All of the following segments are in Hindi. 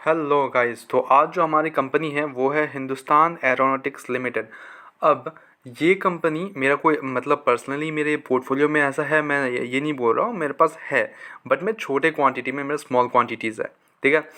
Hello guys. तो आज जो हमारी कंपनी है वो है हिंदुस्तान एरोनॉटिक्स लिमिटेड। अब ये कंपनी मेरा कोई मतलब पर्सनली मेरे पोर्टफोलियो में ऐसा है, मैं ये नहीं बोल रहा हूँ, मेरे पास है बट मैं छोटे क्वांटिटी में, मेरा स्मॉल क्वांटिटीज़ है। ठीक है।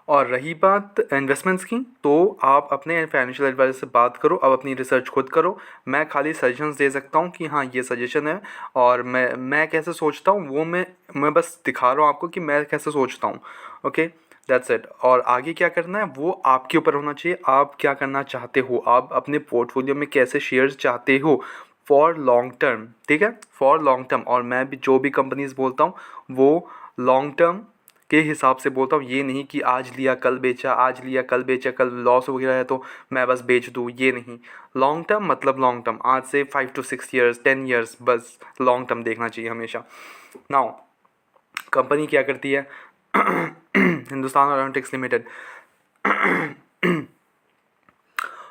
और रही बात इन्वेस्टमेंट्स की, तो आप अपने फाइनेंशियल एडवाइजर से बात करो, अब अपनी रिसर्च खुद करो। मैं खाली सजेशंस दे सकता हूँ कि हाँ ये सजेशन है, और मैं कैसे सोचता हूँ वो मैं बस दिखा रहा हूँ आपको कि मैं कैसे सोचता हूँ। Okay, that's it. और आगे क्या करना है वो आपके ऊपर होना चाहिए। आप क्या करना चाहते हो, आप अपने पोर्टफोलियो में कैसे शेयर्स चाहते हो फॉर लॉन्ग टर्म। ठीक है, फॉर लॉन्ग टर्म। और मैं भी जो भी कंपनीज बोलता हूँ वो लॉन्ग टर्म के हिसाब से बोलता हूँ। ये नहीं कि आज लिया कल बेचा, आज लिया कल बेचा, कल लॉस हो गया है तो मैं बस बेच दूँ, ये नहीं। लॉन्ग टर्म मतलब लॉन्ग टर्म, आज से 5 to 6 years 10 years, बस लॉन्ग टर्म देखना चाहिए हमेशा। नाउ कंपनी क्या करती है हिंदुस्तान एरोनॉटिक्स लिमिटेड।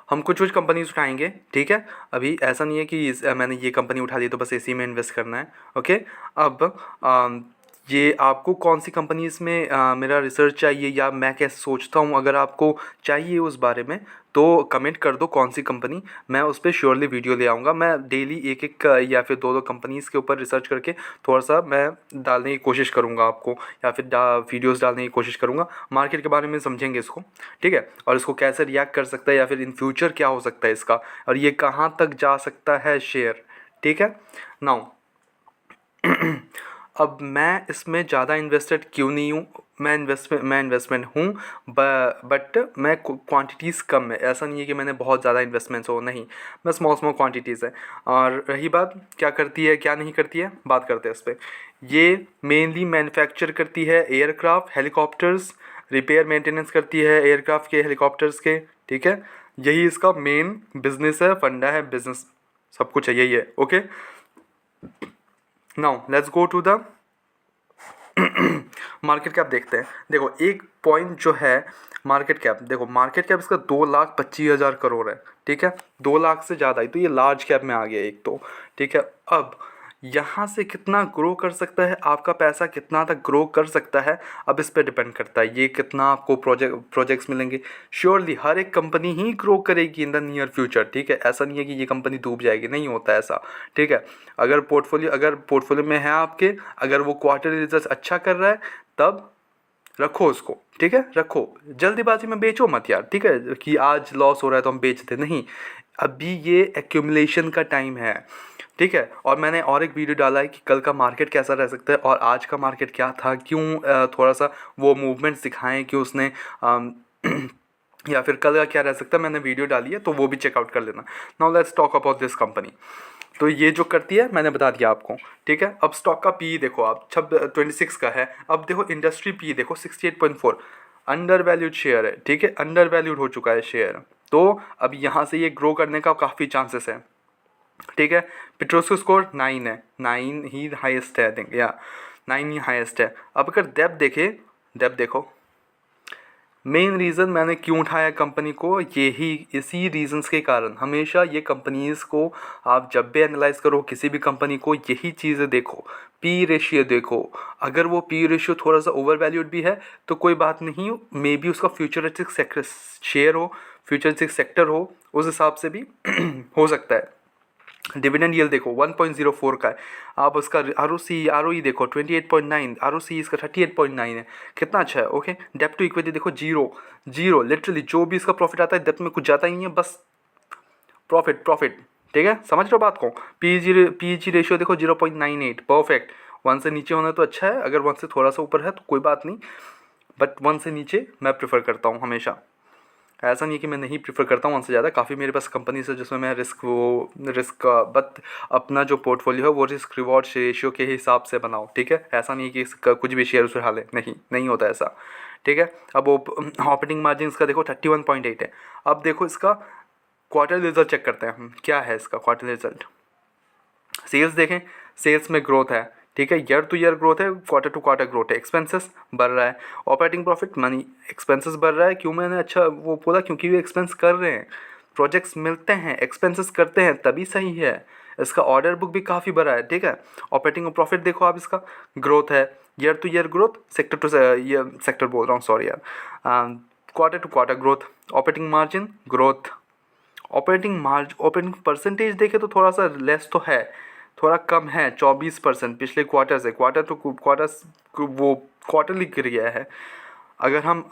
हम कुछ कुछ कंपनीज उठाएंगे। ठीक है, अभी ऐसा नहीं है कि मैंने ये कंपनी उठा ली तो बस इसी में इन्वेस्ट करना है। ओके। अब ये आपको कौन सी कंपनीज में मेरा रिसर्च चाहिए या मैं कैसे सोचता हूँ, अगर आपको चाहिए उस बारे में तो कमेंट कर दो कौन सी कंपनी, मैं उस पर श्योरली वीडियो ले आऊँगा। मैं डेली एक एक या फिर दो दो कंपनीज़ के ऊपर रिसर्च करके थोड़ा सा मैं डालने की कोशिश करूँगा आपको, या फिर वीडियोस डालने की कोशिश करूँगा। मार्केट के बारे में समझेंगे इसको। ठीक है, और इसको कैसे रिएक्ट कर सकता है या फिर इन फ्यूचर क्या हो सकता है इसका, और ये कहाँ तक जा सकता है शेयर। ठीक है। नाउ अब मैं इसमें ज़्यादा इन्वेस्टेड क्यों नहीं हूँ, मैं इन्वेस्टमेंट हूँ, बट मैं क्वांटिटीज़ कम है। ऐसा नहीं है कि मैंने बहुत ज़्यादा इन्वेस्टमेंट्स हो, नहीं, मैं स्मॉल स्मॉल क्वांटिटीज़ है। और रही बात क्या करती है क्या नहीं करती है, बात करते हैं इस पर। ये मेनली मैन्युफैक्चर करती है एयरक्राफ्ट, हेलीकॉप्टर्स, रिपेयर मेंटेनेंस करती है एयरक्राफ्ट के, हेलीकॉप्टर्स के। ठीक है, यही इसका मेन बिजनेस है, फंडा है, बिजनेस सब कुछ है, यही है। Okay, now let's go to the market cap देखते हैं। देखो एक पॉइंट जो है मार्केट कैप, देखो मार्केट कैप इसका 2,25,000 करोड़ है। ठीक है, 2 लाख से ज़्यादा ही, तो ये लार्ज कैप में आ गया एक तो। ठीक है, अब यहाँ से कितना ग्रो कर सकता है आपका पैसा, कितना तक ग्रो कर सकता है, अब इस पर डिपेंड करता है ये कितना आपको प्रोजेक्ट्स मिलेंगे। श्योरली हर एक कंपनी ही ग्रो करेगी इन द नियर फ्यूचर। ठीक है, ऐसा नहीं है कि ये कंपनी डूब जाएगी, नहीं होता ऐसा। ठीक है, अगर पोर्टफोलियो में है आपके, अगर वो क्वार्टरली रिजल्ट अच्छा कर रहा है तब रखो उसको। ठीक है, रखो, जल्दीबाजी में बेचो मत यार। ठीक है, कि आज लॉस हो रहा है तो हम बेच दे, नहीं, अभी ये एक्यूमुलेशन का टाइम है। ठीक है, और मैंने और एक वीडियो डाला है कि कल का मार्केट कैसा रह सकता है और आज का मार्केट क्या था, क्यों थोड़ा सा वो मूवमेंट्स दिखाएं कि उसने या फिर कल का क्या रह सकता है, मैंने वीडियो डाली है तो वो भी चेकआउट कर लेना। Now let's talk about this company. तो ये जो करती है मैंने बता दिया आपको। ठीक है, अब स्टॉक का पी देखो आप, 26 का है। अब देखो इंडस्ट्री पी देखो 68.4, अंडर वैल्यूड शेयर है। ठीक है, अंडर वैल्यूड हो चुका है शेयर, तो अब यहाँ से ये ग्रो करने का काफ़ी चांसेस है। ठीक है, पेट्रोस्को स्कोर 9 है, 9 ही हाईएस्ट है, आई थिंक, या 9 ही हाईएस्ट है। अब अगर डेप्थ देखे, डेप्थ देखो, मेन रीज़न मैंने क्यों उठाया कंपनी को, यही इसी रीजंस के कारण। हमेशा ये कंपनीज़ को आप जब भी एनालाइज करो किसी भी कंपनी को, यही चीज़ें देखो, पी रेशियो देखो। अगर वो पी रेशियो थोड़ा सा ओवर वैल्यूड भी है तो कोई बात नहीं, मे बी उसका फ्यूचरिस्टिक सेक्टर शेयर हो, फ्यूचरिस्टिक सेक्टर हो, उस हिसाब से भी हो सकता है। डिविडेंड यील्ड देखो 1.04 का है। आप उसका आर ओ ई देखो 28.9, आर ओ सी इसका 38.9 है, कितना अच्छा है। ओके, डेप्ट टू इक्विटी देखो जीरो, जीरो लिटरली, जो भी इसका प्रॉफिट आता है डेप्ट में कुछ जाता ही नहीं है, बस प्रॉफिट प्रॉफिट। ठीक है, समझ रहे हो बात को। पी जी रेशियो देखो 0.98, परफेक्ट। 1 से नीचे होना तो अच्छा है, अगर 1 से थोड़ा सा ऊपर है तो कोई बात नहीं, बट 1 से नीचे मैं प्रेफर करता हूँ हमेशा। ऐसा नहीं है कि मैं नहीं प्रीफर करता हूँ 1 से ज़्यादा, काफ़ी मेरे पास कंपनीज है जिसमें मैं रिस्क बट अपना जो पोर्टफोलियो है वो रिस्क रिवॉर्ड रेशियो के हिसाब से बनाओ। ठीक है, ऐसा नहीं है कि इसका कुछ भी शेयर उठा ले, नहीं, नहीं होता ऐसा। ठीक है, अब ऑपरेटिंग मार्जिन इसका देखो 31.8 है। अब देखो इसका क्वार्टर रिजल्ट चेक करते हैं हम, क्या है इसका क्वार्टर रिजल्ट। सेल्स देखें, सेल्स में ग्रोथ है। ठीक है, ईयर टू ईयर ग्रोथ है, क्वार्टर टू क्वार्टर ग्रोथ है। एक्सपेंसेस बढ़ रहा है, ऑपरेटिंग प्रॉफिट मनी एक्सपेंसेस बढ़ रहा है। क्यों मैंने अच्छा वो बोला, क्योंकि वो एक्सपेंस कर रहे हैं, प्रोजेक्ट्स मिलते हैं, एक्सपेंसेस करते हैं तभी सही है। इसका ऑर्डर बुक भी काफ़ी बड़ा है। ठीक है, ऑपरेटिंग प्रॉफिट देखो आप, इसका ग्रोथ है, year to year growth, sector to year, sector बोल रहा हूँ सॉरी यार, quarter to quarter growth, operating margin growth, operating percentage देखें तो थोड़ा सा लेस तो है, थोड़ा कम है 24% पिछले क्वार्टर से, क्वार्टर टू क्वार्टर वो क्वार्टरली गिर गया है। अगर हम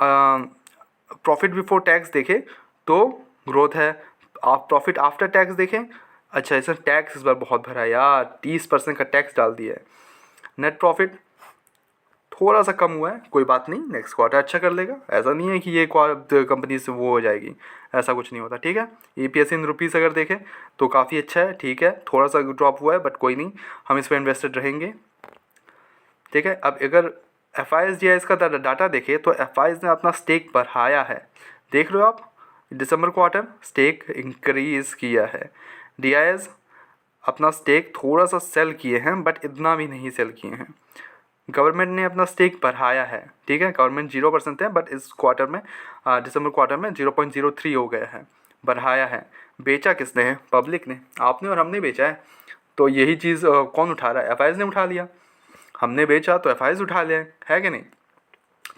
प्रॉफिट बिफोर टैक्स देखें तो ग्रोथ है, आप प्रॉफिट आफ्टर टैक्स देखें, अच्छा इसमें टैक्स इस बार बहुत भरा है यार, 30% का टैक्स डाल दिया है। नेट प्रॉफिट थोड़ा सा कम हुआ है, कोई बात नहीं, नेक्स्ट क्वार्टर अच्छा कर लेगा, ऐसा नहीं है कि ये कंपनी से वो हो जाएगी, ऐसा कुछ नहीं होता, ठीक है। EPS इन रुपीज़ अगर देखें तो काफ़ी अच्छा है, ठीक है, थोड़ा सा ड्रॉप हुआ है बट कोई नहीं, हम इस पर इन्वेस्टेड रहेंगे, ठीक है। अब अगर FIS का डाटा देखें तो FIS ने अपना स्टेक बढ़ाया है, देख लो आप, दिसंबर क्वार्टर स्टेक इंक्रीज़ किया है। DIS अपना स्टेक थोड़ा सा सेल किए हैं बट इतना भी नहीं सेल किए हैं। गवर्नमेंट ने अपना स्टेक बढ़ाया है, ठीक है, गवर्नमेंट 0% है बट इस क्वार्टर में दिसंबर क्वार्टर में 0.03 हो गया है, बढ़ाया है। बेचा किसने है? पब्लिक ने, आपने और हमने बेचा है, तो यही चीज़ कौन उठा रहा है? FIS ने उठा लिया, हमने बेचा तो FIS उठा लिया है कि नहीं?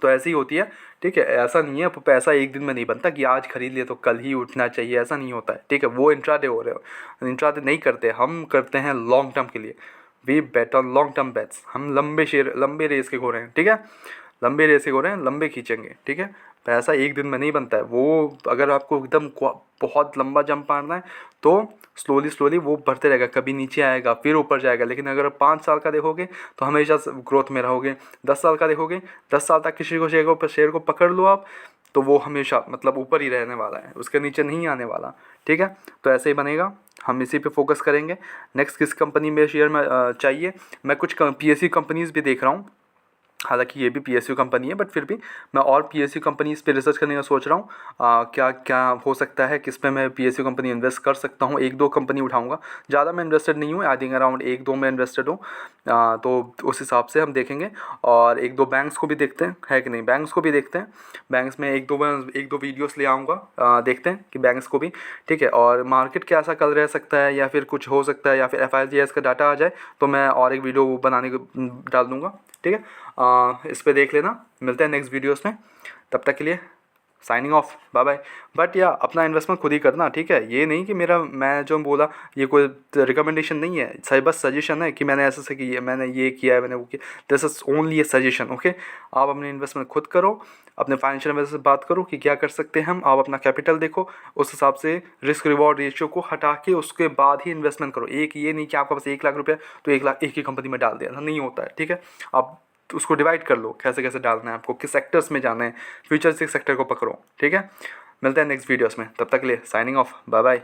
तो ऐसी ही होती है, ठीक है, ऐसा नहीं है पैसा एक दिन में नहीं बनता कि आज खरीद लिए तो कल ही उठना चाहिए, ऐसा नहीं होता है, ठीक है। वो इंट्राडे हो रहे हो, इंट्राडे नहीं करते, हम करते हैं लॉन्ग टर्म के लिए, we bet on long term bets, हम लंबे रेस के घोड़े हैं, ठीक है, लंबे रेस के घोड़े हैं, लंबे खींचेंगे, ठीक है। पैसा एक दिन में नहीं बनता है, वो अगर आपको एकदम बहुत लंबा जंप मारना है तो स्लोली वो बढ़ते रहेगा, कभी नीचे आएगा फिर ऊपर जाएगा, लेकिन अगर 5 साल का देखोगे तो हमेशा ग्रोथ में रहोगे। 10 साल का देखोगे, 10 साल तक किसी को शेयर को पकड़ लो आप, तो वो हमेशा मतलब ऊपर ही रहने वाला है, उसके नीचे नहीं आने वाला, ठीक है। तो ऐसे ही बनेगा, हम इसी पे फोकस करेंगे। नेक्स्ट किस कंपनी में शेयर में चाहिए, मैं कुछ PSU कंपनीज़ भी देख रहा हूँ, हालांकि ये भी PSU कंपनी है बट फिर भी मैं और PSU कंपनीज़ पे रिसर्च करने का सोच रहा हूँ, क्या क्या हो सकता है, किस पे मैं PSU कंपनी इन्वेस्ट कर सकता हूँ। 1-2 कंपनी उठाऊँगा, ज़्यादा मैं इन्वेस्टेड नहीं हूँ, आई थिंक अराउंड 1-2 में इन्वेस्टेड हूँ, तो उस हिसाब से हम देखेंगे। और 1-2 बैंक्स को भी देखते हैं, है कि नहीं, बैंक्स को भी देखते हैं, बैंक्स में 1-2 वीडियोस ले आऊँगा, देखते हैं कि बैंक्स को भी, ठीक है। और मार्केट कैसा कल रह सकता है या फिर कुछ हो सकता है, या फिर FIS का डाटा आ जाए तो मैं और एक वीडियो बनाने को डाल दूँगा, ठीक है। इस पे देख लेना, मिलते हैं नेक्स्ट वीडियोस में, तब तक के लिए signing off, bye bye. But या अपना इन्वेस्टमेंट खुद ही करना, ठीक है, ये नहीं कि मैं जो बोला ये कोई रिकमेंडेशन नहीं है, सही बस सजेशन है कि मैंने ऐसे से किया, मैंने ये किया है, मैंने वो किया, this is only A suggestion, okay. आप अपने इन्वेस्टमेंट खुद करो, अपने फाइनेंशियल एडवाइजर से बात करो कि क्या कर सकते हैं हम, आप अपना कैपिटल देखो, उस हिसाब से रिस्क रिवॉर्ड रेशियो को हटा के उसके बाद ही इन्वेस्टमेंट करो। एक ये नहीं कि आपका पास 1 लाख रुपया तो 1 लाख एक ही कंपनी में डाल दिया, नहीं होता है, ठीक है। आप उसको डिवाइड कर लो, कैसे कैसे डालना है आपको, किस सेक्टर्स में जाना है, फ्यूचर से सेक्टर को पकड़ो, ठीक है। मिलते हैं नेक्स्ट वीडियोस में, तब तक के लिए साइनिंग ऑफ, बाय बाय।